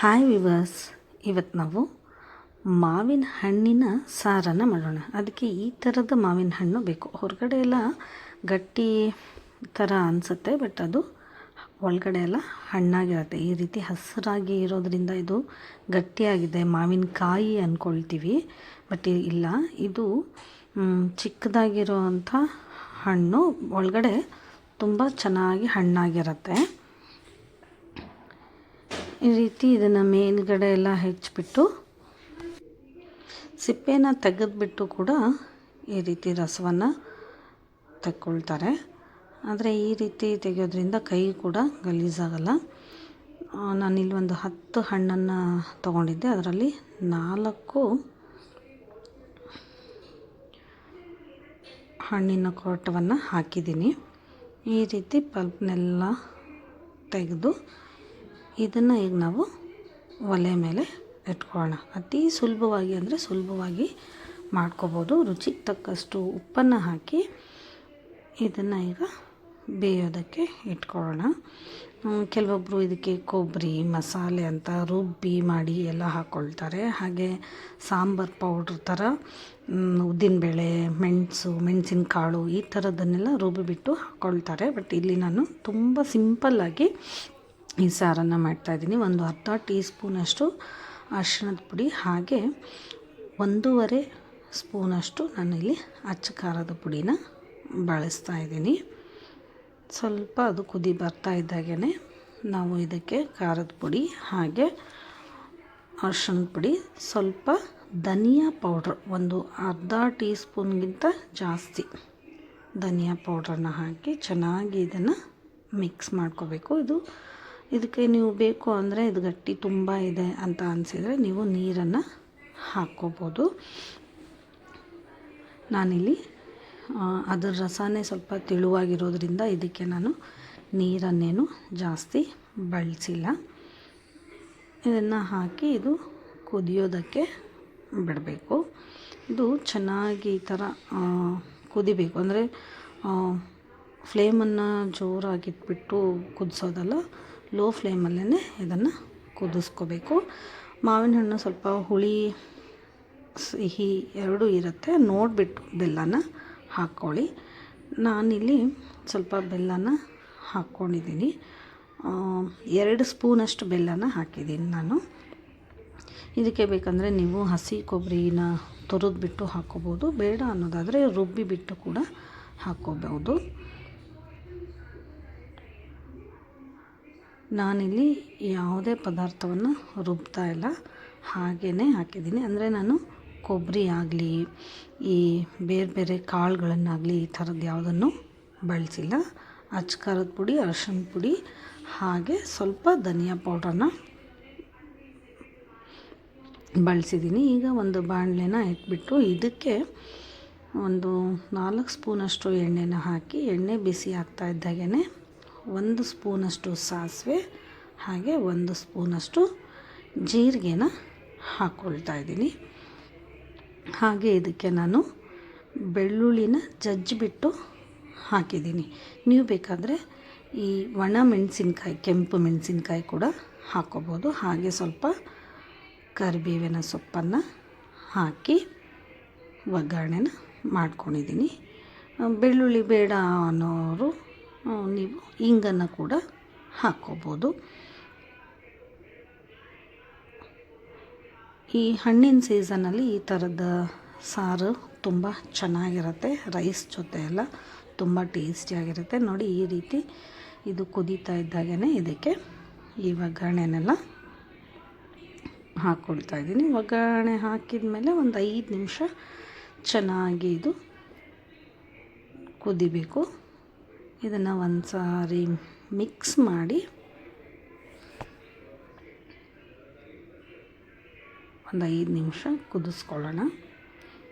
Hi viewers, ಇವತ್ತು ನಾವು ಮಾವಿನ ಹಣ್ಣಿನ ಸಾರನ್ನು ಮಾಡೋಣ. ಅದಕ್ಕೆ ಈ ಥರದ ಮಾವಿನ ಹಣ್ಣು ಬೇಕು. ಹೊರಗಡೆ ಎಲ್ಲ ಗಟ್ಟಿ ಥರ ಅನಿಸುತ್ತೆ, ಬಟ್ ಅದು ಒಳಗಡೆ ಎಲ್ಲ ಹಣ್ಣಾಗಿರುತ್ತೆ. ಈ ರೀತಿ ಹಸಿರಾಗಿ ಇರೋದ್ರಿಂದ ಇದು ಗಟ್ಟಿಯಾಗಿದೆ, ಮಾವಿನಕಾಯಿ ಅಂದ್ಕೊಳ್ತೀವಿ. ಬಟ್ ಇಲ್ಲ, ಇದು ಚಿಕ್ಕದಾಗಿರೋವಂಥ ಹಣ್ಣು, ಒಳಗಡೆ ತುಂಬ ಚೆನ್ನಾಗಿ ಹಣ್ಣಾಗಿರುತ್ತೆ. ಈ ರೀತಿ ಇದನ್ನು ಮೇಲ್ಗಡೆ ಎಲ್ಲ ಹೆಚ್ಚಿಬಿಟ್ಟು ಸಿಪ್ಪೆನ ತೆಗೆದುಬಿಟ್ಟು ಕೂಡ ಈ ರೀತಿ ರಸವನ್ನು ತಗೊಳ್ತಾರೆ. ಆದರೆ ಈ ರೀತಿ ತೆಗೆಯೋದ್ರಿಂದ ಕೈ ಕೂಡ ಗಲೀಜಾಗಲ್ಲ. ನಾನಿಲ್ಲಿ ಒಂದು 10 ಹಣ್ಣನ್ನು ತೊಗೊಂಡಿದ್ದೆ, ಅದರಲ್ಲಿ 4 ಹಣ್ಣಿನ ಕೊರಟವನ್ನು ಹಾಕಿದ್ದೀನಿ. ಈ ರೀತಿ ಪಲ್ಪ್ನೆಲ್ಲ ತೆಗೆದು ಇದನ್ನು ಈಗ ನಾವು ಒಲೆ ಮೇಲೆ ಇಟ್ಕೊಳ್ಳೋಣ. ಅತಿ ಸುಲಭವಾಗಿ ಅಂದರೆ ಸುಲಭವಾಗಿ ಮಾಡ್ಕೋಬೋದು. ರುಚಿಗೆ ತಕ್ಕಷ್ಟು ಉಪ್ಪನ್ನು ಹಾಕಿ ಇದನ್ನು ಈಗ ಬೇಯೋದಕ್ಕೆ ಇಟ್ಕೊಳ್ಳೋಣ. ಕೆಲವೊಬ್ಬರು ಇದಕ್ಕೆ ಕೊಬ್ಬರಿ ಮಸಾಲೆ ಅಂತ ರುಬ್ಬಿ ಮಾಡಿ ಎಲ್ಲ ಹಾಕ್ಕೊಳ್ತಾರೆ. ಹಾಗೆ ಸಾಂಬಾರು ಪೌಡ್ರ್ ಥರ ಉದ್ದಿನಬೇಳೆ, ಮೆಣಸಿನಕಾಳು ಈ ಥರದನ್ನೆಲ್ಲ ರುಬ್ಬಿಬಿಟ್ಟು ಹಾಕ್ಕೊಳ್ತಾರೆ. ಬಟ್ ಇಲ್ಲಿ ನಾನು ತುಂಬ ಸಿಂಪಲ್ಲಾಗಿ ಈ ಸಾರನ್ನು ಮಾಡ್ತಾಯಿದ್ದೀನಿ. ಒಂದು ಅರ್ಧ ಟೀ ಸ್ಪೂನಷ್ಟು ಅರಿಶಿಣದ ಪುಡಿ, ಹಾಗೆ 1.5 ಸ್ಪೂನಷ್ಟು ನಾನಿಲ್ಲಿ ಅಚ್ಚ ಖಾರದ ಪುಡಿನ ಬಳಸ್ತಾ ಇದ್ದೀನಿ. ಸ್ವಲ್ಪ ಅದು ಕುದಿ ಬರ್ತಾ ಇದ್ದಾಗೇ ನಾವು ಇದಕ್ಕೆ ಖಾರದ ಪುಡಿ ಹಾಗೆ ಅರಿಶಿಣದ ಪುಡಿ, ಸ್ವಲ್ಪ ಧನಿಯಾ ಪೌಡ್ರ್, ಒಂದು ಅರ್ಧ ಟೀ ಸ್ಪೂನ್ಗಿಂತ ಜಾಸ್ತಿ ಧನಿಯಾ ಪೌಡ್ರನ್ನು ಹಾಕಿ ಚೆನ್ನಾಗಿ ಇದನ್ನು ಮಿಕ್ಸ್ ಮಾಡ್ಕೋಬೇಕು. ಇದಕ್ಕೆ ನೀವು ಬೇಕು ಅಂದರೆ ಇದು ಗಟ್ಟಿ ತುಂಬ ಇದೆ ಅಂತ ಅನಿಸಿದರೆ ನೀವು ನೀರನ್ನು ಹಾಕ್ಕೋಬೋದು. ನಾನಿಲ್ಲಿ ಅದರ ರಸನೇ ಸ್ವಲ್ಪ ತೆಳುವಾಗಿರೋದ್ರಿಂದ ಇದಕ್ಕೆ ನಾನು ನೀರನ್ನೇನು ಜಾಸ್ತಿ ಬಳಸಿಲ್ಲ. ಇದನ್ನು ಹಾಕಿ ಇದು ಕುದಿಯೋದಕ್ಕೆ ಬಿಡಬೇಕು. ಇದು ಚೆನ್ನಾಗಿ ಈ ಥರ ಕುದಿಬೇಕು. ಅಂದರೆ ಫ್ಲೇಮನ್ನು ಜೋರಾಗಿಟ್ಬಿಟ್ಟು ಕುದಿಸೋದಲ್ಲ, ಲೋ ಫ್ಲೇಮಲ್ಲೇ ಇದನ್ನು ಕುದಿಸ್ಕೋಬೇಕು. ಮಾವಿನ ಹಣ್ಣು ಸ್ವಲ್ಪ ಹುಳಿ ಸಿಹಿ ಎರಡೂ ಇರುತ್ತೆ, ನೋಡಿಬಿಟ್ಟು ಬೆಲ್ಲನ ಹಾಕ್ಕೊಳ್ಳಿ. ನಾನಿಲ್ಲಿ ಸ್ವಲ್ಪ ಬೆಲ್ಲನ ಹಾಕ್ಕೊಂಡಿದ್ದೀನಿ. 2 ಸ್ಪೂನಷ್ಟು ಬೆಲ್ಲನ ಹಾಕಿದ್ದೀನಿ ನಾನು. ಇದಕ್ಕೆ ಬೇಕಂದರೆ ನೀವು ಹಸಿ ಕೊಬ್ಬರಿನ ತುರಿದ್ಬಿಟ್ಟು ಹಾಕ್ಕೋಬೋದು, ಬೇಡ ಅನ್ನೋದಾದರೆ ರುಬ್ಬಿಬಿಟ್ಟು ಕೂಡ ಹಾಕ್ಕೋಬೋದು. ನಾನಿಲ್ಲಿ ಯಾವುದೇ ಪದಾರ್ಥವನ್ನು ರುಬ್ತಾ ಇಲ್ಲ, ಹಾಗೇ ಹಾಕಿದ್ದೀನಿ. ಅಂದರೆ ನಾನು ಕೊಬ್ಬರಿ ಆಗಲಿ ಈ ಬೇರೆ ಬೇರೆ ಕಾಳುಗಳನ್ನಾಗಲಿ ಈ ಥರದ್ದು ಯಾವುದನ್ನು ಬಳಸಿಲ್ಲ. ಅಚ್ಚ ಖಾರದ ಪುಡಿ, ಅರಿಶಿಣದ ಪುಡಿ ಹಾಗೆ ಸ್ವಲ್ಪ ಧನಿಯಾ ಪೌಡ್ರನ್ನು ಬಳಸಿದ್ದೀನಿ. ಈಗ ಒಂದು ಬಾಣಲೆನ ಇಟ್ಬಿಟ್ಟು ಇದಕ್ಕೆ ಒಂದು 4 ಸ್ಪೂನಷ್ಟು ಎಣ್ಣೆನ ಹಾಕಿ, ಎಣ್ಣೆ ಬಿಸಿ ಆಗ್ತಾ ಇದ್ದಾಗೇ 1 ಸ್ಪೂನಷ್ಟು ಸಾಸಿವೆ ಹಾಗೆ 1 ಸ್ಪೂನಷ್ಟು ಜೀರಿಗೆನ ಹಾಕ್ಕೊಳ್ತಾ ಇದ್ದೀನಿ. ಹಾಗೆ ಇದಕ್ಕೆ ನಾನು ಬೆಳ್ಳುಳ್ಳಿನ ಜಜ್ಜಿಬಿಟ್ಟು ಹಾಕಿದ್ದೀನಿ. ನೀವು ಬೇಕಾದರೆ ಈ ಒಣ ಮೆಣಸಿನ್ಕಾಯಿ, ಕೆಂಪು ಮೆಣಸಿನ್ಕಾಯಿ ಕೂಡ ಹಾಕ್ಕೋಬೋದು. ಹಾಗೆ ಸ್ವಲ್ಪ ಕರಿಬೇವಿನ ಸೊಪ್ಪನ್ನು ಹಾಕಿ ಒಗ್ಗರಣೆನ ಮಾಡ್ಕೊಂಡಿದ್ದೀನಿ. ಬೆಳ್ಳುಳ್ಳಿ ಬೇಡ ಅನ್ನೋರು ನೀವು ಇಂಗನ್ನು ಕೂಡ ಹಾಕ್ಕೋಬೋದು. ಈ ಹಣ್ಣಿನ ಸೀಸನಲ್ಲಿ ಈ ಥರದ ಸಾರು ತುಂಬ ಚೆನ್ನಾಗಿರುತ್ತೆ. ರೈಸ್ ಜೊತೆ ಎಲ್ಲ ತುಂಬ ಟೇಸ್ಟಿಯಾಗಿರುತ್ತೆ. ನೋಡಿ, ಈ ರೀತಿ ಇದು ಕುದೀತಾ ಇದ್ದಾಗೇ ಇದಕ್ಕೆ ಈ ಒಗ್ಗರಣೆನೆಲ್ಲ ಹಾಕ್ಕೊಳ್ತಾ ಇದ್ದೀನಿ. ಒಗ್ಗರಣೆ ಹಾಕಿದ ಮೇಲೆ ಒಂದು 5 ನಿಮಿಷ ಚೆನ್ನಾಗಿ ಇದು ಕುದಿಬೇಕು. ಇದನ್ನು ಒಂದು ಸಾರಿ ಮಿಕ್ಸ್ ಮಾಡಿ ಒಂದು 5 ನಿಮಿಷ ಕುದಿಸ್ಕೊಳ್ಳೋಣ.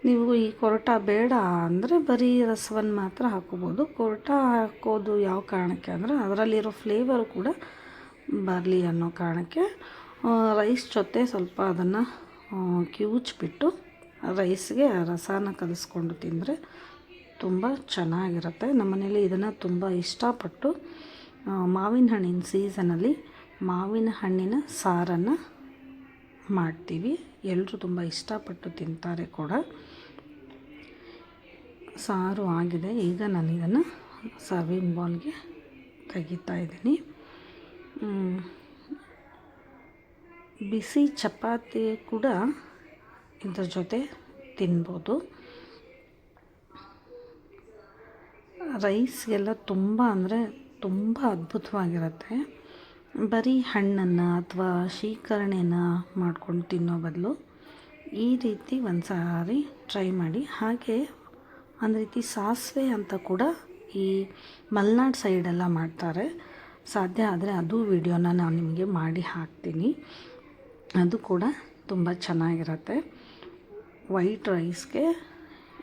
ನೀವು ಈ ಕೊರಟ ಬೇಡ ಅಂದರೆ ಬರೀ ರಸವನ್ನು ಮಾತ್ರ ಹಾಕ್ಕೋಬೋದು. ಕೊರಟ ಹಾಕೋದು ಯಾವ ಕಾರಣಕ್ಕೆ ಅಂದರೆ ಅದರಲ್ಲಿರೋ ಫ್ಲೇವರು ಕೂಡ ಬರಲಿ ಅನ್ನೋ ಕಾರಣಕ್ಕೆ. ರೈಸ್ ಜೊತೆ ಸ್ವಲ್ಪ ಅದನ್ನು ಕಿವುಚ್ಬಿಟ್ಟು ರೈಸ್ಗೆ ರಸನ ಕಲಿಸ್ಕೊಂಡು ತಿಂದರೆ ತುಂಬ ಚೆನ್ನಾಗಿರುತ್ತೆ. ನಮ್ಮನೇಲಿ ಇದನ್ನು ತುಂಬ ಇಷ್ಟಪಟ್ಟು ಮಾವಿನ ಹಣ್ಣಿನ ಸೀಸನಲ್ಲಿ ಮಾವಿನ ಹಣ್ಣಿನ ಸಾರನ್ನು ಮಾಡ್ತೀವಿ. ಎಲ್ಲರೂ ತುಂಬ ಇಷ್ಟಪಟ್ಟು ತಿಂತಾರೆ ಕೂಡ. ಸಾರು ಆಗಿದೆ. ಈಗ ನಾನು ಇದನ್ನು ಸರ್ವಿಂಗ್ ಬೌಲ್ಗೆ ತೆಗಿತಾ ಇದ್ದೀನಿ. ಬಿಸಿ ಚಪಾತಿ ಕೂಡ ಇದ್ರ ಜೊತೆ ತಿನ್ಬೋದು. ರೈಸ್ಗೆಲ್ಲ ತುಂಬ ಅಂದರೆ ತುಂಬ ಅದ್ಭುತವಾಗಿರುತ್ತೆ. ಬರೀ ಹಣ್ಣನ್ನು ಅಥವಾ ಶೀಕರಣೆನ ಮಾಡ್ಕೊಂಡು ತಿನ್ನೋ ಬದಲು ಈ ರೀತಿ ಒಂದು ಸಾರಿ ಟ್ರೈ ಮಾಡಿ. ಹಾಗೆ ಒಂದು ರೀತಿ ಸಾಸಿವೆ ಅಂತ ಕೂಡ ಈ ಮಲೆನಾಡು ಸೈಡೆಲ್ಲ ಮಾಡ್ತಾರೆ. ಸಾಧ್ಯ ಆದರೆ ಅದು ವಿಡಿಯೋನ ನಾನು ನಿಮಗೆ ಮಾಡಿ ಹಾಕ್ತೀನಿ. ಅದು ಕೂಡ ತುಂಬ ಚೆನ್ನಾಗಿರುತ್ತೆ. ವೈಟ್ ರೈಸ್ಗೆ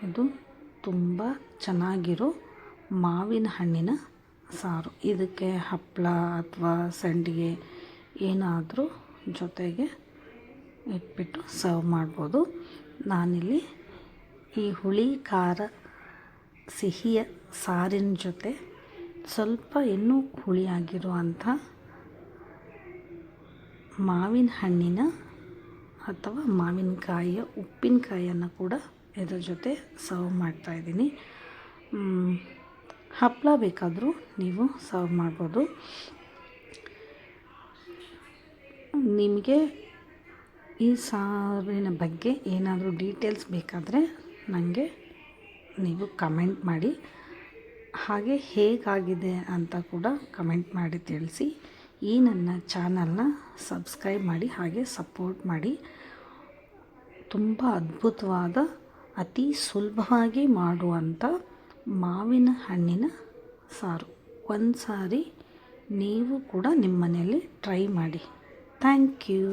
ಇದು ತುಂಬ ಚೆನ್ನಾಗಿರೋ ಮಾವಿನ ಹಣ್ಣಿನ ಸಾರು. ಇದಕ್ಕೆ ಹಪ್ಪಳ ಅಥವಾ ಸಂಡಿಗೆ ಏನಾದರೂ ಜೊತೆಗೆ ಇಟ್ಬಿಟ್ಟು ಸರ್ವ್ ಮಾಡ್ಬೋದು. ನಾನಿಲ್ಲಿ ಈ ಹುಳಿ ಖಾರ ಸಿಹಿಯ ಸಾರಿನ ಜೊತೆ ಸ್ವಲ್ಪ ಇನ್ನೂ ಹುಳಿಯಾಗಿರುವಂಥ ಮಾವಿನ ಹಣ್ಣಿನ ಅಥವಾ ಮಾವಿನಕಾಯಿಯ ಉಪ್ಪಿನಕಾಯಿಯನ್ನು ಕೂಡ ಇದ್ರ ಜೊತೆ ಸರ್ವ್ ಮಾಡ್ತಾಯಿದ್ದೀನಿ. ಹಪ್ಪಳ ಬೇಕಾದರೂ ನೀವು ಸರ್ವ್ ಮಾಡ್ಬೋದು. ನಿಮಗೆ ಈ ಸಾರಿನ ಬಗ್ಗೆ ಏನಾದರೂ ಡೀಟೇಲ್ಸ್ ಬೇಕಾದರೆ ನನಗೆ ನೀವು ಕಮೆಂಟ್ ಮಾಡಿ. ಹಾಗೆ ಹೇಗಾಗಿದೆ ಅಂತ ಕೂಡ ಕಮೆಂಟ್ ಮಾಡಿ ತಿಳಿಸಿ. ಈ ನನ್ನ ಚಾನಲ್ನ ಸಬ್ಸ್ಕ್ರೈಬ್ ಮಾಡಿ ಹಾಗೆ ಸಪೋರ್ಟ್ ಮಾಡಿ. ತುಂಬ ಅದ್ಭುತವಾದ ಅತಿ ಸುಲಭವಾಗಿ ಮಾಡುವಂಥ ಮಾವಿನ ಹಣ್ಣಿನ ಸಾರು. ಒಂದು ಸಾರಿ ನೀವು ಕೂಡ ನಿಮ್ಮ ಮನೆಯಲ್ಲಿ ಟ್ರೈ ಮಾಡಿ. Thank you.